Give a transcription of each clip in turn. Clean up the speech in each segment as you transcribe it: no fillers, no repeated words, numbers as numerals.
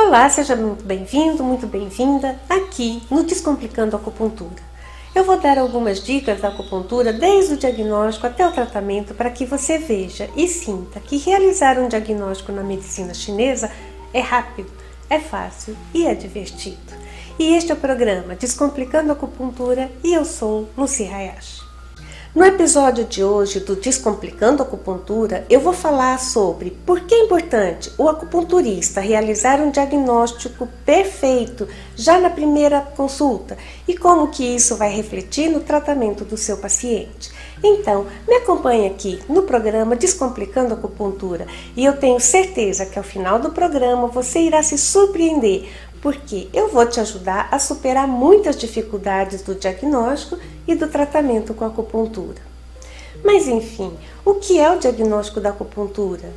Olá, seja muito bem-vindo, muito bem-vinda aqui no Descomplicando a Acupuntura. Eu vou dar algumas dicas da acupuntura desde o diagnóstico até o tratamento para que você veja e sinta que realizar um diagnóstico na medicina chinesa é rápido, é fácil e é divertido. E este é o programa Descomplicando a Acupuntura e eu sou Lucy Hayashi. No episódio de hoje do Descomplicando a Acupuntura, eu vou falar sobre por que é importante o acupunturista realizar um diagnóstico perfeito já na primeira consulta e como que isso vai refletir no tratamento do seu paciente. Então, me acompanhe aqui no programa Descomplicando a Acupuntura e eu tenho certeza que ao final do programa você irá se surpreender, porque eu vou te ajudar a superar muitas dificuldades do diagnóstico e do tratamento com a acupuntura. Mas enfim, o que é o diagnóstico da acupuntura?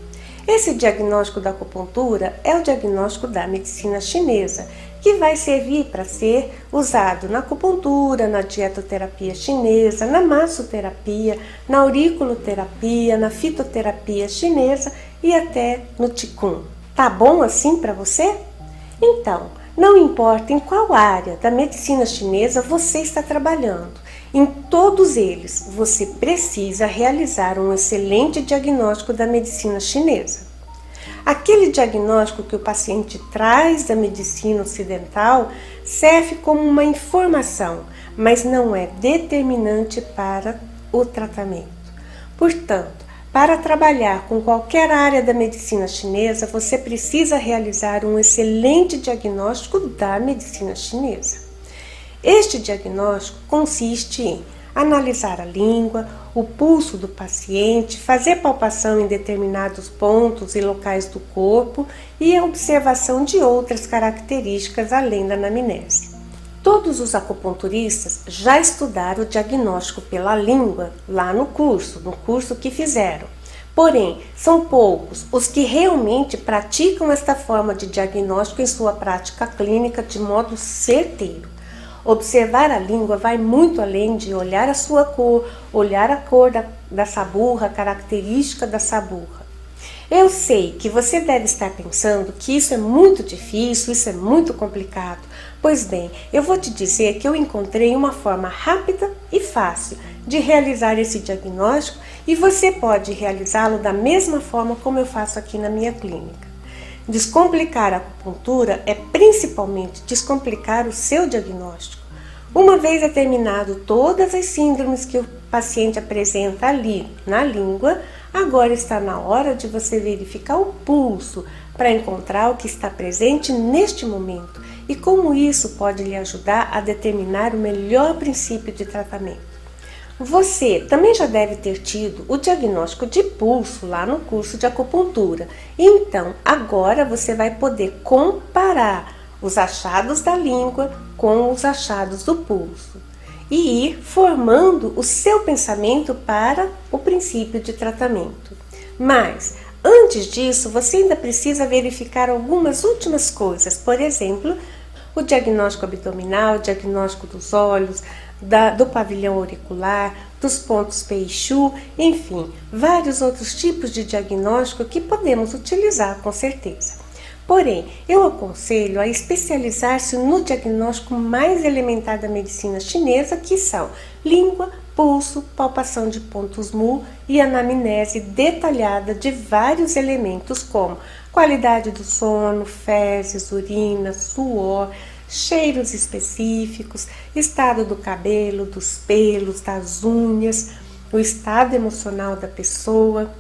Esse diagnóstico da acupuntura é o diagnóstico da medicina chinesa, que vai servir para ser usado na acupuntura, na dietoterapia chinesa, na massoterapia, na auriculoterapia, na fitoterapia chinesa e até no Qigong. Tá bom assim para você? Então, não importa em qual área da medicina chinesa você está trabalhando, em todos eles você precisa realizar um excelente diagnóstico da medicina chinesa. Aquele diagnóstico que o paciente traz da medicina ocidental serve como uma informação, mas não é determinante para o tratamento. Portanto, para trabalhar com qualquer área da medicina chinesa, você precisa realizar um excelente diagnóstico da medicina chinesa. Este diagnóstico consiste em analisar a língua, o pulso do paciente, fazer palpação em determinados pontos e locais do corpo e a observação de outras características além da anamnese. Todos os acupunturistas já estudaram o diagnóstico pela língua lá no curso que fizeram. Porém, são poucos os que realmente praticam esta forma de diagnóstico em sua prática clínica de modo certeiro. Observar a língua vai muito além de olhar a sua cor, olhar a cor da saburra, a característica da saburra. Eu sei que você deve estar pensando que isso é muito difícil, isso é muito complicado. Pois bem, eu vou te dizer que eu encontrei uma forma rápida e fácil de realizar esse diagnóstico e você pode realizá-lo da mesma forma como eu faço aqui na minha clínica. Descomplicar a acupuntura é principalmente descomplicar o seu diagnóstico. Uma vez determinado todas as síndromes que o paciente apresenta ali na língua, agora está na hora de você verificar o pulso para encontrar o que está presente neste momento e como isso pode lhe ajudar a determinar o melhor princípio de tratamento. Você também já deve ter tido o diagnóstico de pulso lá no curso de acupuntura. Então, agora você vai poder comparar os achados da língua com os achados do pulso e ir formando o seu pensamento para o princípio de tratamento. Mas, antes disso, você ainda precisa verificar algumas últimas coisas, por exemplo, o diagnóstico abdominal, o diagnóstico dos olhos, do pavilhão auricular, dos pontos Peixu, enfim, vários outros tipos de diagnóstico que podemos utilizar com certeza. Porém, eu aconselho a especializar-se no diagnóstico mais elementar da medicina chinesa, que são língua, pulso, palpação de pontos mu e anamnese detalhada de vários elementos como qualidade do sono, fezes, urina, suor, cheiros específicos, estado do cabelo, dos pelos, das unhas, o estado emocional da pessoa.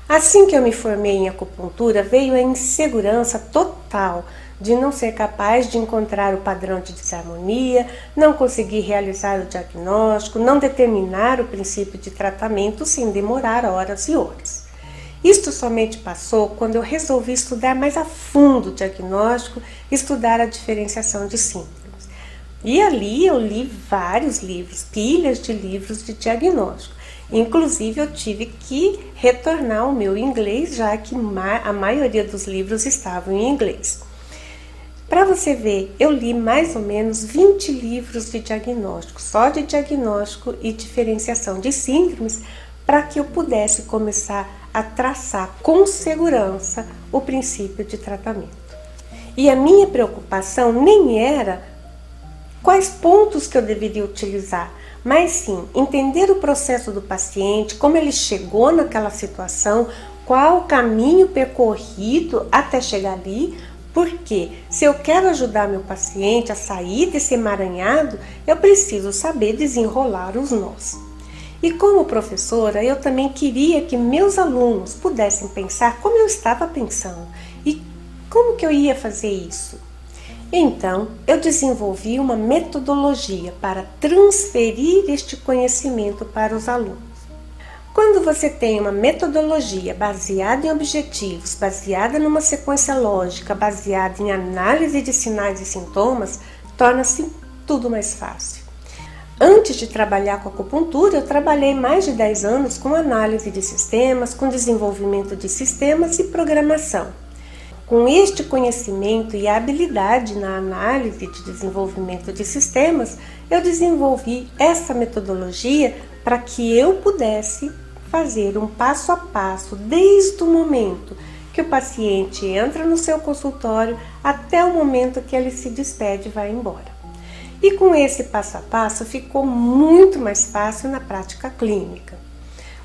Assim que eu me formei em acupuntura, veio a insegurança total de não ser capaz de encontrar o padrão de desarmonia, não conseguir realizar o diagnóstico, não determinar o princípio de tratamento sem demorar horas e horas. Isto somente passou quando eu resolvi estudar mais a fundo o diagnóstico, estudar a diferenciação de síndromes. E ali eu li vários livros, pilhas de livros de diagnóstico. Inclusive eu tive que retornar ao meu inglês, já que a maioria dos livros estavam em inglês. Para você ver, eu li mais ou menos 20 livros de diagnóstico, só de diagnóstico e diferenciação de síndromes, para que eu pudesse começar a traçar com segurança o princípio de tratamento. E a minha preocupação nem era quais pontos que eu deveria utilizar, mas sim entender o processo do paciente, como ele chegou naquela situação, qual o caminho percorrido até chegar ali, porque se eu quero ajudar meu paciente a sair desse emaranhado, eu preciso saber desenrolar os nós. E como professora, eu também queria que meus alunos pudessem pensar como eu estava pensando e como que eu ia fazer isso. Então, eu desenvolvi uma metodologia para transferir este conhecimento para os alunos. Quando você tem uma metodologia baseada em objetivos, baseada numa sequência lógica, baseada em análise de sinais e sintomas, torna-se tudo mais fácil. Antes de trabalhar com acupuntura, eu trabalhei mais de 10 anos com análise de sistemas, com desenvolvimento de sistemas e programação. Com este conhecimento e habilidade na análise de desenvolvimento de sistemas, eu desenvolvi essa metodologia para que eu pudesse fazer um passo a passo desde o momento que o paciente entra no seu consultório até o momento que ele se despede e vai embora. E com esse passo a passo ficou muito mais fácil na prática clínica.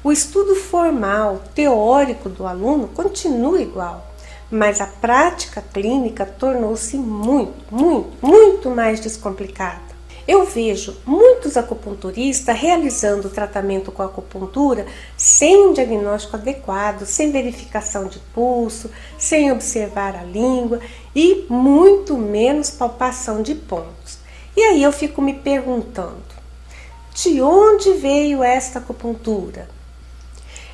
O estudo formal, teórico do aluno continua igual, mas a prática clínica tornou-se muito mais descomplicada. Eu vejo muitos acupunturistas realizando o tratamento com acupuntura sem um diagnóstico adequado, sem verificação de pulso, sem observar a língua e muito menos palpação de pontos. E aí eu fico me perguntando, de onde veio esta acupuntura?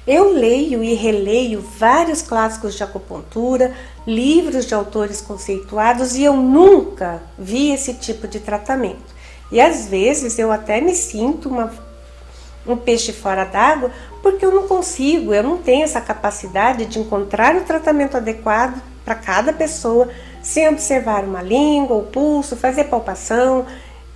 Eu leio e releio vários clássicos de acupuntura, livros de autores conceituados e eu nunca vi esse tipo de tratamento. E às vezes eu até me sinto um peixe fora d'água porque eu não tenho essa capacidade de encontrar o tratamento adequado para cada pessoa sem observar uma língua, o pulso, fazer palpação,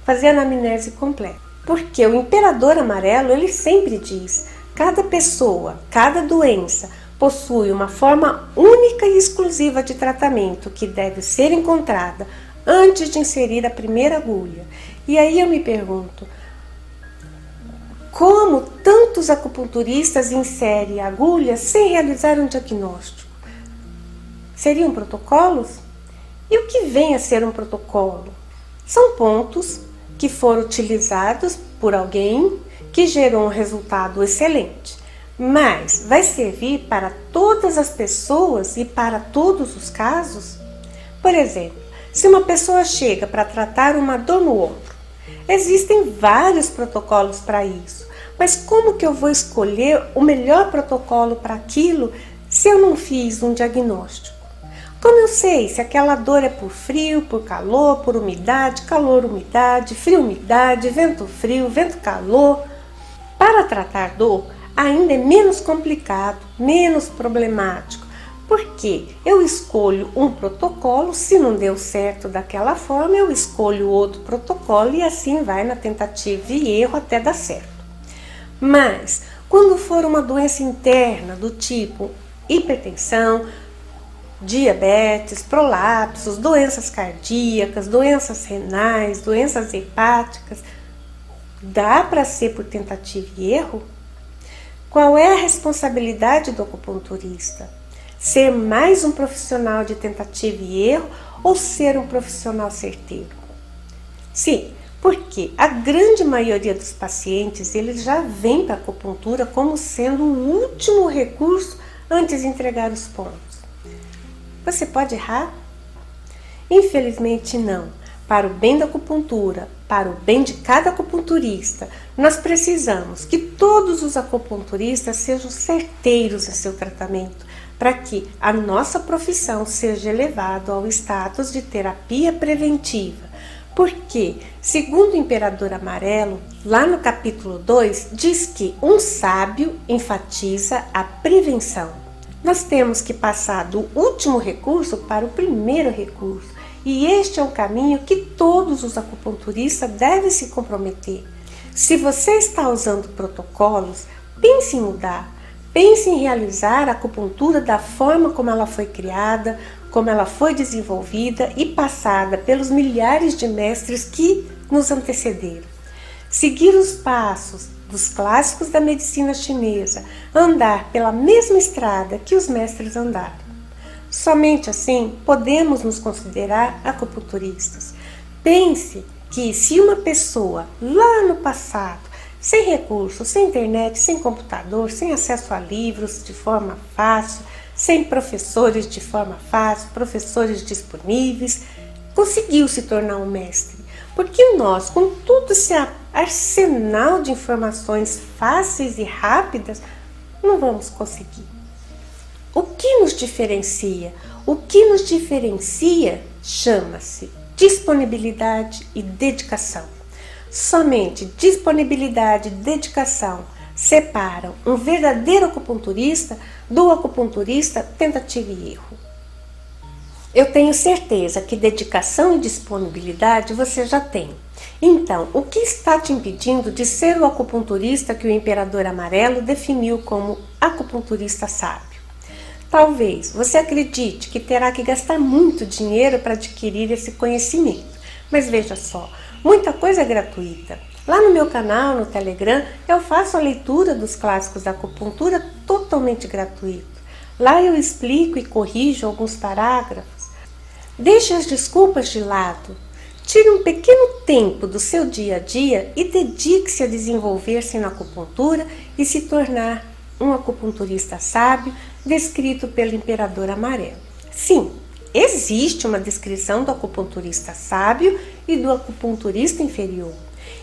fazer anamnese completa. Porque o imperador amarelo, ele sempre diz: cada pessoa, cada doença possui uma forma única e exclusiva de tratamento que deve ser encontrada antes de inserir a primeira agulha. E aí eu me pergunto, como tantos acupunturistas inserem agulhas sem realizar um diagnóstico? Seriam protocolos? E o que vem a ser um protocolo? São pontos que foram utilizados por alguém que gerou um resultado excelente, mas vai servir para todas as pessoas e para todos os casos? Por exemplo, se uma pessoa chega para tratar uma dor no ombro, existem vários protocolos para isso, mas como que eu vou escolher o melhor protocolo para aquilo se eu não fiz um diagnóstico? Como eu sei se aquela dor é por frio, por calor, por umidade, calor, umidade, frio, umidade, vento frio, vento calor? Para tratar dor, ainda é menos complicado, menos problemático, porque eu escolho um protocolo, se não deu certo daquela forma, eu escolho outro protocolo e assim vai na tentativa e erro até dar certo. Mas, quando for uma doença interna do tipo hipertensão, diabetes, prolapsos, doenças cardíacas, doenças renais, doenças hepáticas, dá para ser por tentativa e erro? Qual é a responsabilidade do acupunturista? Ser mais um profissional de tentativa e erro ou ser um profissional certeiro? Sim, porque a grande maioria dos pacientes eles já vem para a acupuntura como sendo o último recurso antes de entregar os pontos. Você pode errar? Infelizmente não. Para o bem da acupuntura, para o bem de cada acupunturista, nós precisamos que todos os acupunturistas sejam certeiros em seu tratamento, para que a nossa profissão seja elevada ao status de terapia preventiva. Porque, segundo o Imperador Amarelo, lá no capítulo 2, diz que um sábio enfatiza a prevenção. Nós temos que passar do último recurso para o primeiro recurso. E este é um caminho que todos os acupunturistas devem se comprometer. Se você está usando protocolos, pense em mudar. Pense em realizar a acupuntura da forma como ela foi criada, como ela foi desenvolvida e passada pelos milhares de mestres que nos antecederam. Seguir os passos dos clássicos da medicina chinesa, andar pela mesma estrada que os mestres andaram. Somente assim podemos nos considerar acupunturistas. Pense que se uma pessoa lá no passado, sem recursos, sem internet, sem computador, sem acesso a livros de forma fácil, sem professores de forma fácil, professores disponíveis, conseguiu se tornar um mestre. Porque nós, com todo esse arsenal de informações fáceis e rápidas, não vamos conseguir. O que nos diferencia? O que nos diferencia chama-se disponibilidade e dedicação. Somente disponibilidade e dedicação separam um verdadeiro acupunturista do acupunturista tentativa e erro. Eu tenho certeza que dedicação e disponibilidade você já tem. Então, o que está te impedindo de ser o acupunturista que o Imperador Amarelo definiu como acupunturista sábio? Talvez você acredite que terá que gastar muito dinheiro para adquirir esse conhecimento. Mas veja só, muita coisa é gratuita. Lá no meu canal, no Telegram, eu faço a leitura dos clássicos da acupuntura totalmente gratuito. Lá eu explico e corrijo alguns parágrafos. Deixe as desculpas de lado. Tire um pequeno tempo do seu dia a dia e dedique-se a desenvolver-se na acupuntura e se tornar um acupunturista sábio descrito pelo Imperador Amarelo. Sim, existe uma descrição do acupunturista sábio e do acupunturista inferior.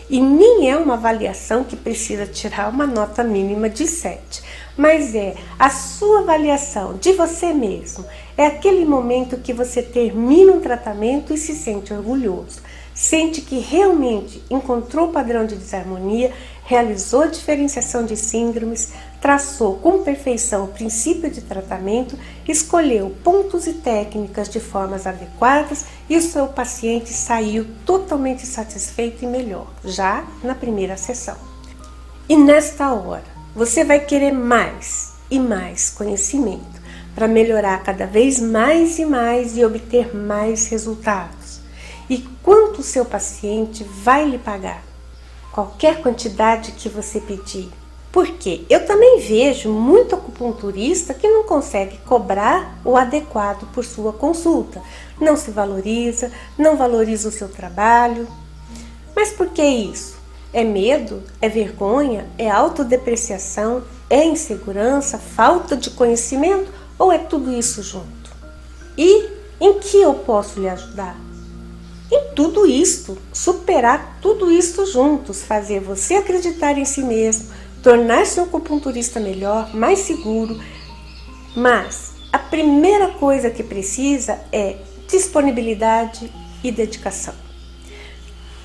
E nem é uma avaliação que precisa tirar uma nota mínima de 7, mas é a sua avaliação de você mesmo. É aquele momento que você termina um tratamento e se sente orgulhoso. Sente que realmente encontrou o padrão de desarmonia, realizou a diferenciação de síndromes, traçou com perfeição o princípio de tratamento, escolheu pontos e técnicas de formas adequadas e o seu paciente saiu totalmente satisfeito e melhor, já na primeira sessão. E nesta hora, você vai querer mais e mais conhecimento para melhorar cada vez mais e mais e obter mais resultados. E quanto o seu paciente vai lhe pagar? Qualquer quantidade que você pedir. Porque eu também vejo muito acupunturista que não consegue cobrar o adequado por sua consulta. Não se valoriza, não valoriza o seu trabalho. Mas por que isso? É medo? É vergonha? É autodepreciação? É insegurança? Falta de conhecimento? Ou é tudo isso junto? E em que eu posso lhe ajudar? Em tudo isto, superar tudo isto juntos, fazer você acreditar em si mesmo, tornar-se um acupunturista melhor, mais seguro. Mas a primeira coisa que precisa é disponibilidade e dedicação.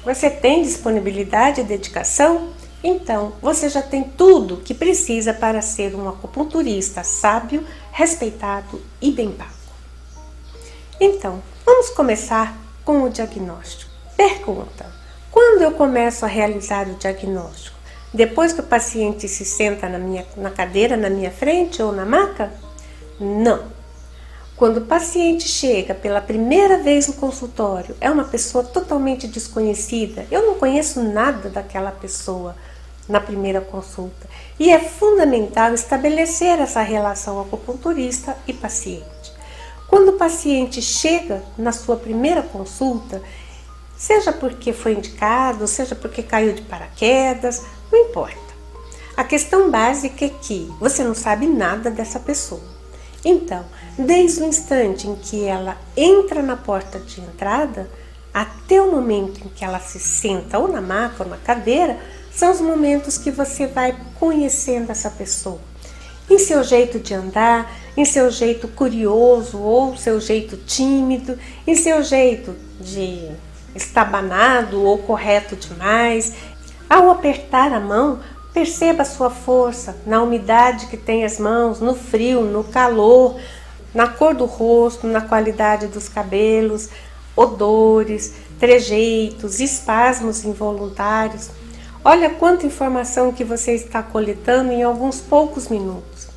Você tem disponibilidade e dedicação? Então, você já tem tudo que precisa para ser um acupunturista sábio, respeitado e bem pago. Então, vamos começar com o diagnóstico. Pergunta: quando eu começo a realizar o diagnóstico? Depois que o paciente se senta na cadeira na minha frente ou na maca? Não. Quando o paciente chega pela primeira vez no consultório, é uma pessoa totalmente desconhecida, eu não conheço nada daquela pessoa na primeira consulta. E é fundamental estabelecer essa relação acupunturista e paciente. Quando o paciente chega na sua primeira consulta, seja porque foi indicado, seja porque caiu de paraquedas, não importa. A questão básica é que você não sabe nada dessa pessoa. Então, desde o instante em que ela entra na porta de entrada, até o momento em que ela se senta ou na maca ou na cadeira, são os momentos que você vai conhecendo essa pessoa. Em seu jeito de andar, em seu jeito curioso ou seu jeito tímido, em seu jeito de estabanado ou correto demais. Ao apertar a mão, perceba a sua força na umidade que tem as mãos, no frio, no calor, na cor do rosto, na qualidade dos cabelos, odores, trejeitos, espasmos involuntários. Olha quanta informação que você está coletando em alguns poucos minutos.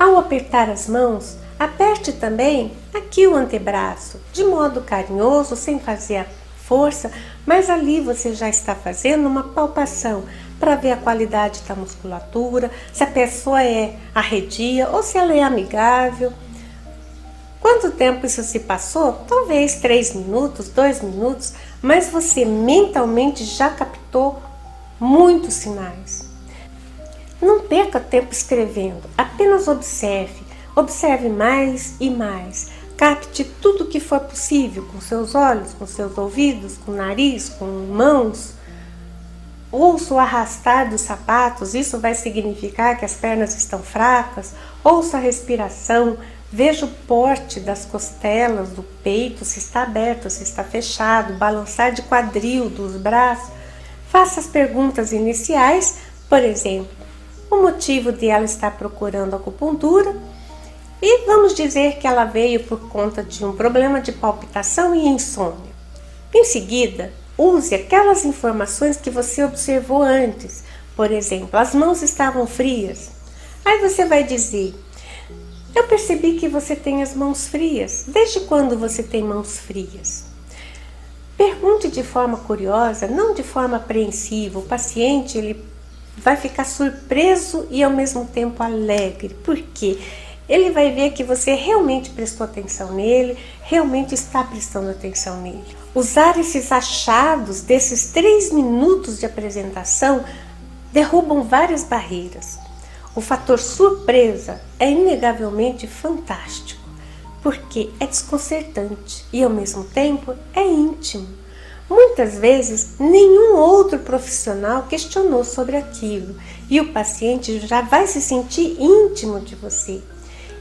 Ao apertar as mãos, Aperte também aqui o antebraço, de modo carinhoso, sem fazer a força, mas ali você já está fazendo uma palpação para ver a qualidade da musculatura, se a pessoa é arredia ou se ela é amigável. Quanto tempo isso se passou? Talvez 3 minutos, 2 minutos, mas você mentalmente já captou muitos sinais. Não perca tempo escrevendo, apenas observe. Observe mais e mais. Capte tudo o que for possível com seus olhos, com seus ouvidos, com o nariz, com mãos. Ouça o arrastar dos sapatos, isso vai significar que as pernas estão fracas. Ouça a respiração, veja o porte das costelas, do peito, se está aberto, se está fechado, balançar de quadril, dos braços. Faça as perguntas iniciais, por exemplo, o motivo de ela estar procurando acupuntura. E vamos dizer que ela veio por conta de um problema de palpitação e insônia. Em seguida, use aquelas informações que você observou antes. Por exemplo, as mãos estavam frias. Aí você vai dizer: eu percebi que você tem as mãos frias. Desde quando você tem mãos frias? Pergunte de forma curiosa, não de forma apreensiva. O paciente ele vai ficar surpreso e ao mesmo tempo alegre. Por quê? Ele vai ver que você realmente prestou atenção nele, realmente está prestando atenção nele. Usar esses achados desses 3 minutos de apresentação derrubam várias barreiras. O fator surpresa é inegavelmente fantástico, porque é desconcertante e ao mesmo tempo é íntimo. Muitas vezes nenhum outro profissional questionou sobre aquilo e o paciente já vai se sentir íntimo de você.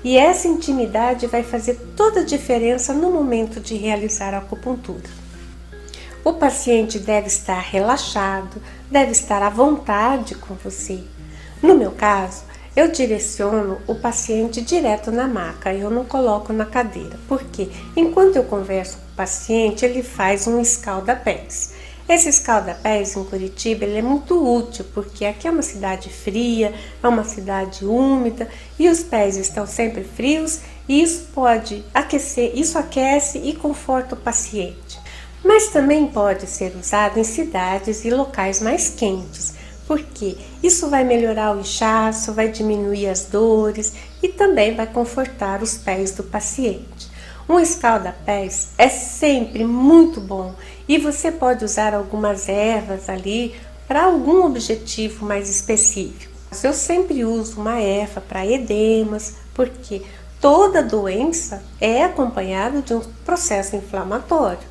E essa intimidade vai fazer toda a diferença no momento de realizar a acupuntura. O paciente deve estar relaxado, deve estar à vontade com você. No meu caso, eu direciono o paciente direto na maca, eu não coloco na cadeira, porque enquanto eu converso com o paciente, ele faz um escalda-pés. Esse escalda-pés em Curitiba ele é muito útil, porque aqui é uma cidade fria, é uma cidade úmida e os pés estão sempre frios e isso pode aquecer, isso aquece e conforta o paciente. Mas também pode ser usado em cidades e locais mais quentes, porque isso vai melhorar o inchaço, vai diminuir as dores e também vai confortar os pés do paciente. Um escalda-pés é sempre muito bom e você pode usar algumas ervas ali para algum objetivo mais específico. Eu sempre uso uma erva para edemas, porque toda doença é acompanhada de um processo inflamatório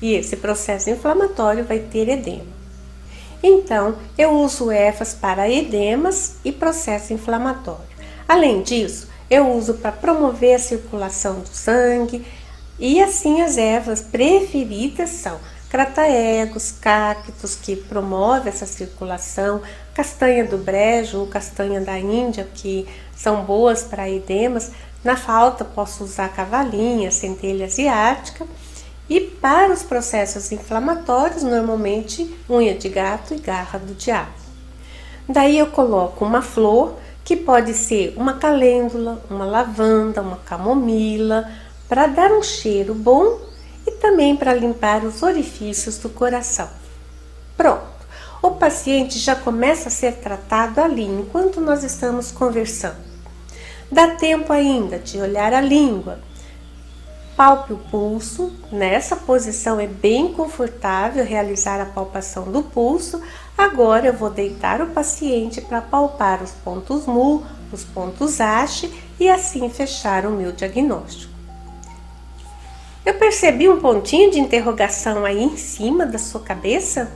e esse processo inflamatório vai ter edema. Então, eu uso ervas para edemas e processo inflamatório. Além disso, eu uso para promover a circulação do sangue e assim as ervas preferidas são crataegos, cactos que promovem essa circulação, castanha do brejo ou castanha da Índia que são boas para edemas. Na falta posso usar cavalinha, centelha asiática e para os processos inflamatórios normalmente unha de gato e garra do diabo. Daí eu coloco uma flor que pode ser uma calêndula, uma lavanda, uma camomila, para dar um cheiro bom e também para limpar os orifícios do coração. Pronto, o paciente já começa a ser tratado ali enquanto nós estamos conversando. Dá tempo ainda de olhar a língua. Palpe o pulso, nessa posição é bem confortável realizar a palpação do pulso. Agora eu vou deitar o paciente para palpar os pontos mu, os pontos haste e assim fechar o meu diagnóstico. Eu percebi um pontinho de interrogação aí em cima da sua cabeça?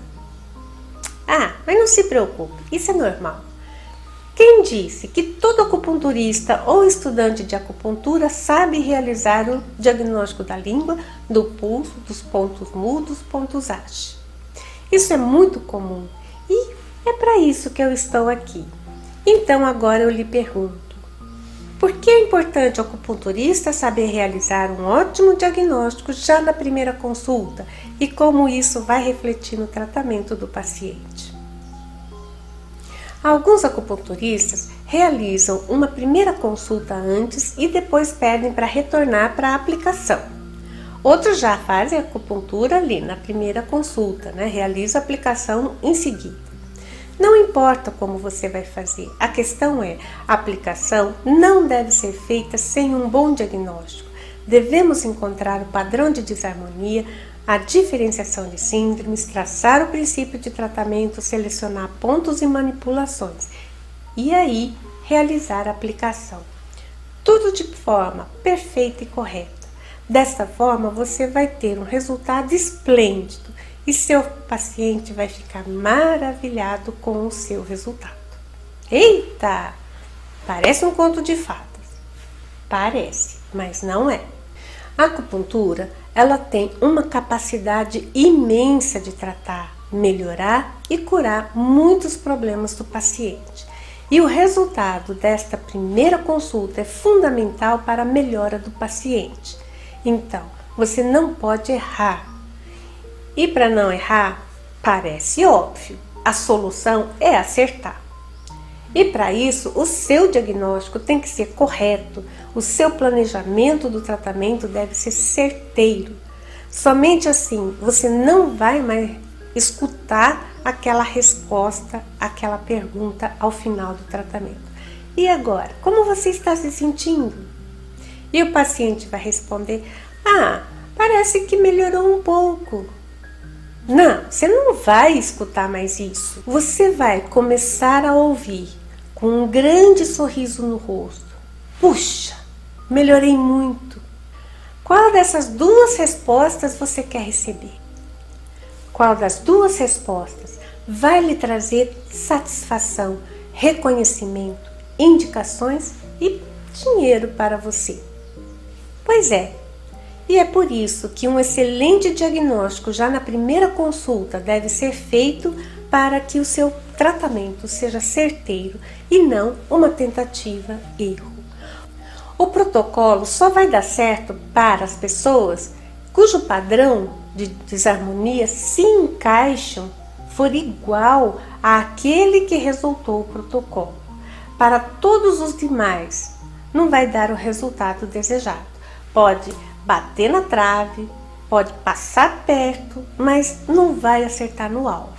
Ah, mas não se preocupe, isso é normal. Quem disse que todo acupunturista ou estudante de acupuntura sabe realizar o diagnóstico da língua, do pulso, dos pontos mu, dos pontos haste? Isso é muito comum e é para isso que eu estou aqui. Então agora eu lhe pergunto, por que é importante o acupunturista saber realizar um ótimo diagnóstico já na primeira consulta e como isso vai refletir no tratamento do paciente? Alguns acupunturistas realizam uma primeira consulta antes e depois pedem para retornar para a aplicação. Outros já fazem a acupuntura ali na primeira consulta, né? Realiza a aplicação em seguida. Não importa como você vai fazer, a questão é, a aplicação não deve ser feita sem um bom diagnóstico. Devemos encontrar o padrão de desarmonia, a diferenciação de síndromes, traçar o princípio de tratamento, selecionar pontos e manipulações e aí realizar a aplicação. Tudo de forma perfeita e correta. Desta forma, você vai ter um resultado esplêndido e seu paciente vai ficar maravilhado com o seu resultado. Eita! Parece um conto de fadas. Parece, mas não é. A acupuntura, ela tem uma capacidade imensa de tratar, melhorar e curar muitos problemas do paciente. E o resultado desta primeira consulta é fundamental para a melhora do paciente. Então, você não pode errar. E para não errar, parece óbvio, a solução é acertar. E para isso, o seu diagnóstico tem que ser correto, o seu planejamento do tratamento deve ser certeiro. Somente assim você não vai mais escutar aquela resposta, aquela pergunta ao final do tratamento. E agora, como você está se sentindo? E o paciente vai responder: ah, parece que melhorou um pouco. Não, você não vai escutar mais isso. Você vai começar a ouvir com um grande sorriso no rosto: puxa, melhorei muito. Qual dessas duas respostas você quer receber? Qual das duas respostas vai lhe trazer satisfação, reconhecimento, indicações e dinheiro para você? Pois é, e é por isso que um excelente diagnóstico já na primeira consulta deve ser feito para que o seu tratamento seja certeiro e não uma tentativa erro. O protocolo só vai dar certo para as pessoas cujo padrão de desarmonia se encaixam for igual àquele que resultou o protocolo. Para todos os demais, não vai dar o resultado desejado. Pode bater na trave, pode passar perto, mas não vai acertar no alvo.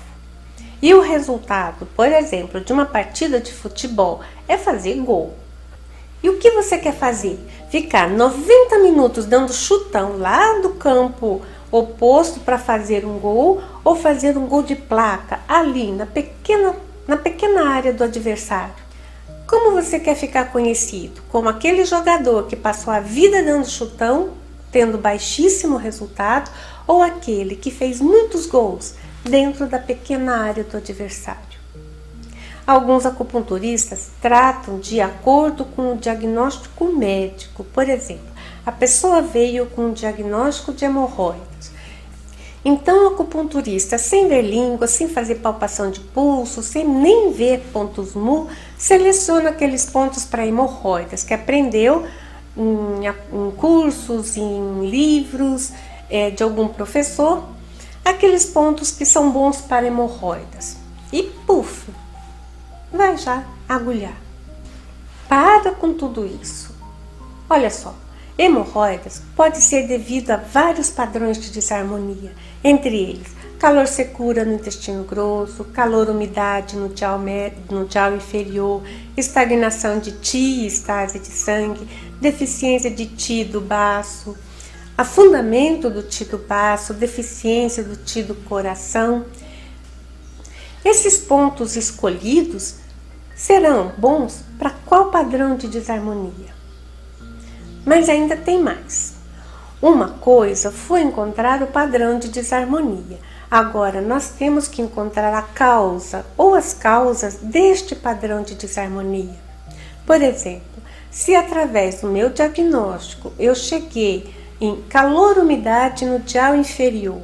E o resultado, por exemplo, de uma partida de futebol é fazer gol. E o que você quer fazer? Ficar 90 minutos dando chutão lá do campo oposto para fazer um gol ou fazer um gol de placa ali na pequena área do adversário? Como você quer ficar conhecido? Como aquele jogador que passou a vida dando chutão, tendo baixíssimo resultado, ou aquele que fez muitos gols dentro da pequena área do adversário? Alguns acupunturistas tratam de acordo com o diagnóstico médico. Por exemplo, a pessoa veio com um diagnóstico de hemorroidas. Então, o acupunturista, sem ver língua, sem fazer palpação de pulso, sem nem ver pontos mu, seleciona aqueles pontos para hemorroidas que aprendeu em cursos, em livros de algum professor, aqueles pontos que são bons para hemorroidas. E puf, vai já agulhar. Para com tudo isso. Olha só, hemorroidas pode ser devido a vários padrões de desarmonia, entre eles calor secura no intestino grosso, calor-umidade no dial inferior, estagnação de Qi, estase de sangue, deficiência de Qi do baço, afundamento do Qi do baço, deficiência do Qi do coração. Esses pontos escolhidos serão bons para qual padrão de desarmonia? Mas ainda tem mais. Uma coisa foi encontrar o padrão de desarmonia. Agora nós temos que encontrar a causa ou as causas deste padrão de desarmonia. Por exemplo, se através do meu diagnóstico eu cheguei em calor-umidade no dial inferior,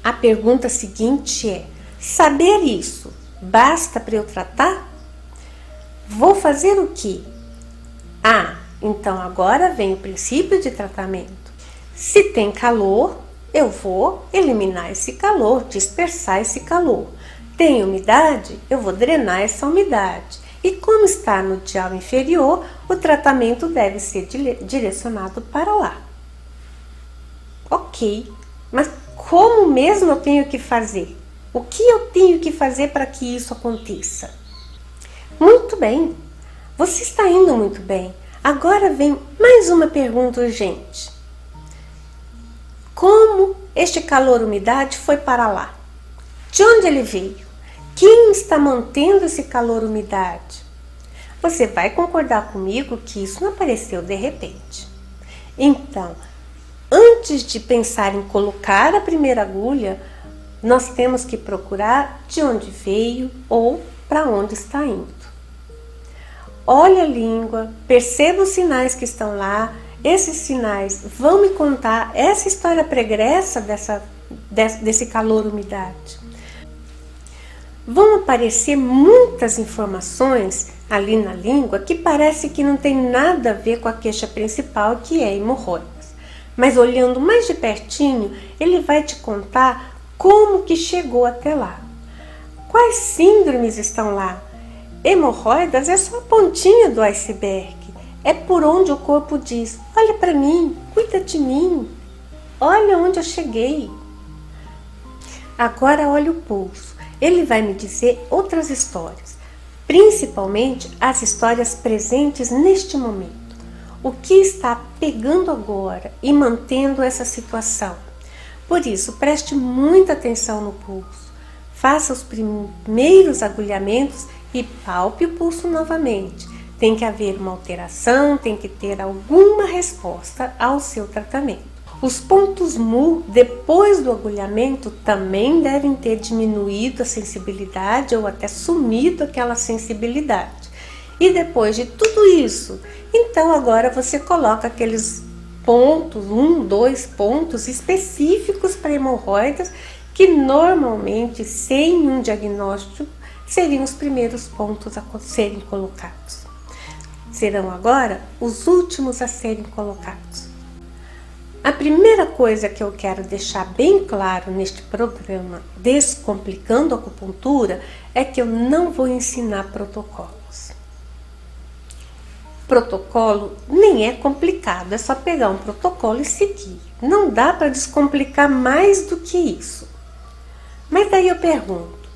a pergunta seguinte é: saber isso basta para eu tratar? Vou fazer o quê? Então agora vem o princípio de tratamento. Se tem calor, eu vou eliminar esse calor, dispersar esse calor. Tem umidade, eu vou drenar essa umidade. E como está no dial inferior, o tratamento deve ser direcionado para lá. Ok, mas como mesmo eu tenho que fazer? O que eu tenho que fazer para que isso aconteça? Muito bem, você está indo muito bem. Agora vem mais uma pergunta urgente. Como este calor-umidade foi para lá? De onde ele veio? Quem está mantendo esse calor-umidade? Você vai concordar comigo que isso não apareceu de repente. Então, antes de pensar em colocar a primeira agulha, nós temos que procurar de onde veio ou para onde está indo. Olhe a língua, perceba os sinais que estão lá. Esses sinais vão me contar essa história pregressa desse calor-umidade. Vão aparecer muitas informações ali na língua que parece que não tem nada a ver com a queixa principal, que é hemorroidas. Mas olhando mais de pertinho, ele vai te contar como que chegou até lá. Quais síndromes estão lá? Hemorroidas é só a pontinha do iceberg. É por onde o corpo diz: olha para mim, cuida de mim, olha onde eu cheguei. Agora olha o pulso. Ele vai me dizer outras histórias, principalmente as histórias presentes neste momento. O que está pegando agora e mantendo essa situação? Por isso, preste muita atenção no pulso. Faça os primeiros agulhamentos e palpe o pulso novamente. Tem que haver uma alteração, tem que ter alguma resposta ao seu tratamento. Os pontos mu, depois do agulhamento, também devem ter diminuído a sensibilidade ou até sumido aquela sensibilidade. E depois de tudo isso, então agora você coloca aqueles pontos, 1, 2 pontos específicos para hemorroidas, que normalmente, sem um diagnóstico, seriam os primeiros pontos a serem colocados. Serão agora os últimos a serem colocados. A primeira coisa que eu quero deixar bem claro neste programa Descomplicando a Acupuntura é que eu não vou ensinar protocolos. Protocolo nem é complicado, é só pegar um protocolo e seguir. Não dá para descomplicar mais do que isso. Mas daí eu pergunto,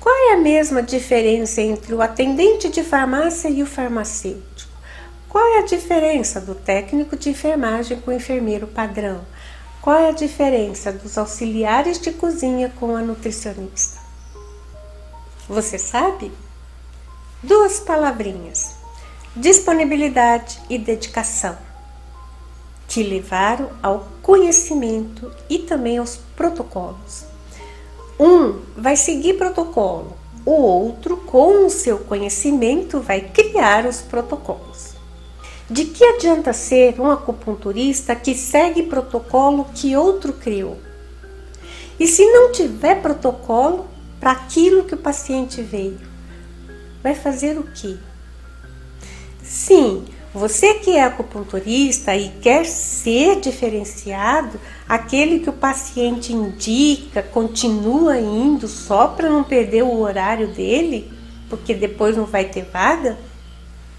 qual é a mesma diferença entre o atendente de farmácia e o farmacêutico? Qual é a diferença do técnico de enfermagem com o enfermeiro padrão? Qual é a diferença dos auxiliares de cozinha com a nutricionista? Você sabe? 2 palavrinhas: disponibilidade e dedicação, que levaram ao conhecimento e também aos protocolos. Um vai seguir protocolo, o outro, com o seu conhecimento, vai criar os protocolos. De que adianta ser um acupunturista que segue protocolo que outro criou? E se não tiver protocolo para aquilo que o paciente veio, vai fazer o quê? Sim, você que é acupunturista e quer ser diferenciado, aquele que o paciente indica, continua indo só para não perder o horário dele, porque depois não vai ter vaga?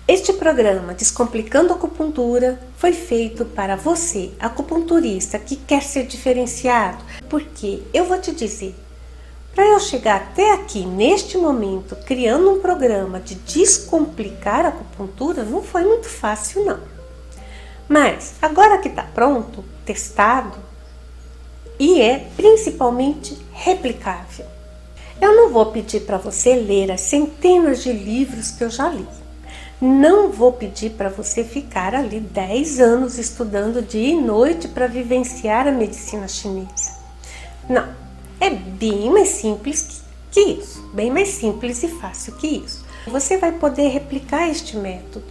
Este programa Descomplicando a Acupuntura foi feito para você, acupunturista, que quer ser diferenciado, porque eu vou te dizer, para eu chegar até aqui, neste momento, criando um programa de descomplicar a acupuntura, não foi muito fácil não. Mas, agora que está pronto, testado, e é principalmente replicável. Eu não vou pedir para você ler as centenas de livros que eu já li. Não vou pedir para você ficar ali 10 anos estudando dia e noite para vivenciar a medicina chinesa. Não, é bem mais simples que isso, bem mais simples e fácil que isso. Você vai poder replicar este método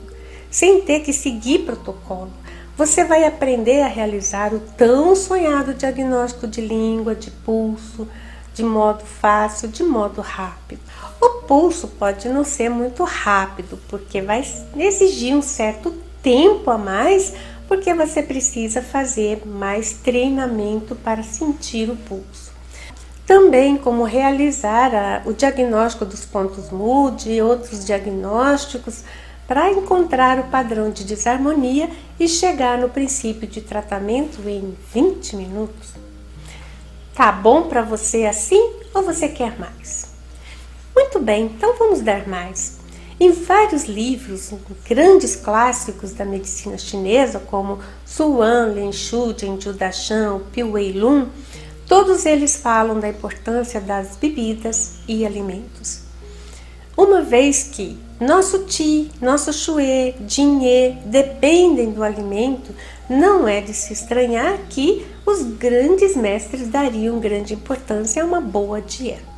sem ter que seguir protocolo. Você vai aprender a realizar o tão sonhado diagnóstico de língua, de pulso, de modo fácil, de modo rápido. O pulso pode não ser muito rápido, porque vai exigir um certo tempo a mais, porque você precisa fazer mais treinamento para sentir o pulso. também como realizar o diagnóstico dos pontos Mood e outros diagnósticos para encontrar o padrão de desarmonia e chegar no princípio de tratamento em 20 minutos. Tá bom para você assim ou você quer mais? Muito bem, então vamos dar mais. Em vários livros, grandes clássicos da medicina chinesa, como Suan, Lin Shu, Zhenju Dashan, Piu Wei Lun, todos eles falam da importância das bebidas e alimentos. Uma vez que nosso Qi, nosso Xue, Jingye dependem do alimento, não é de se estranhar que os grandes mestres dariam grande importância a uma boa dieta.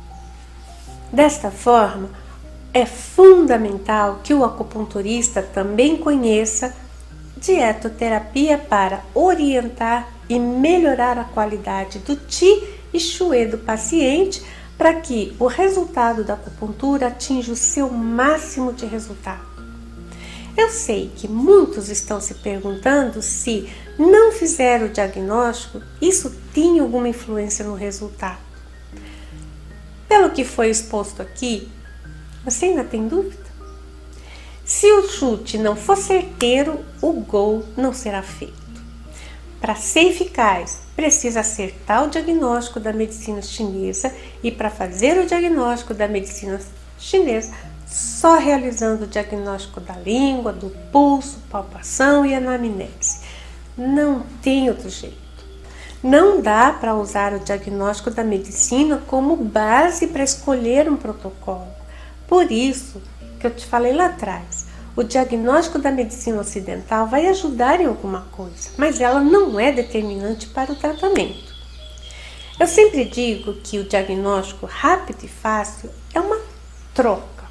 Desta forma, é fundamental que o acupunturista também conheça dietoterapia para orientar e melhorar a qualidade do Qi e Xue do paciente para que o resultado da acupuntura atinja o seu máximo de resultado. Eu sei que muitos estão se perguntando se não fizer o diagnóstico, isso tem alguma influência no resultado. Pelo que foi exposto aqui, você ainda tem dúvida? Se o chute não for certeiro, o gol não será feito. Para ser eficaz, precisa acertar o diagnóstico da medicina chinesa e para fazer o diagnóstico da medicina chinesa, só realizando o diagnóstico da língua, do pulso, palpação e anamnese. Não tem outro jeito. Não dá para usar o diagnóstico da medicina como base para escolher um protocolo. Por isso que eu te falei lá atrás, o diagnóstico da medicina ocidental vai ajudar em alguma coisa, mas ela não é determinante para o tratamento. Eu sempre digo que o diagnóstico rápido e fácil é uma troca.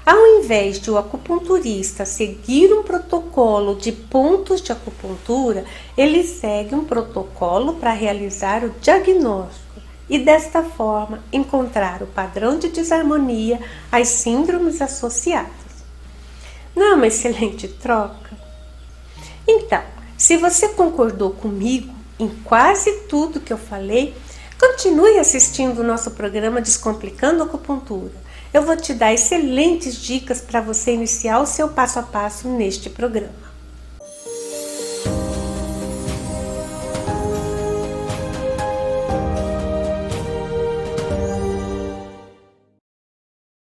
Ao invés de o acupunturista seguir um protocolo de pontos de acupuntura, ele segue um protocolo para realizar o diagnóstico e desta forma encontrar o padrão de desarmonia às síndromes associadas. Não é uma excelente troca? Então, se você concordou comigo em quase tudo que eu falei, continue assistindo o nosso programa Descomplicando a Acupuntura. Eu vou te dar excelentes dicas para você iniciar o seu passo a passo neste programa.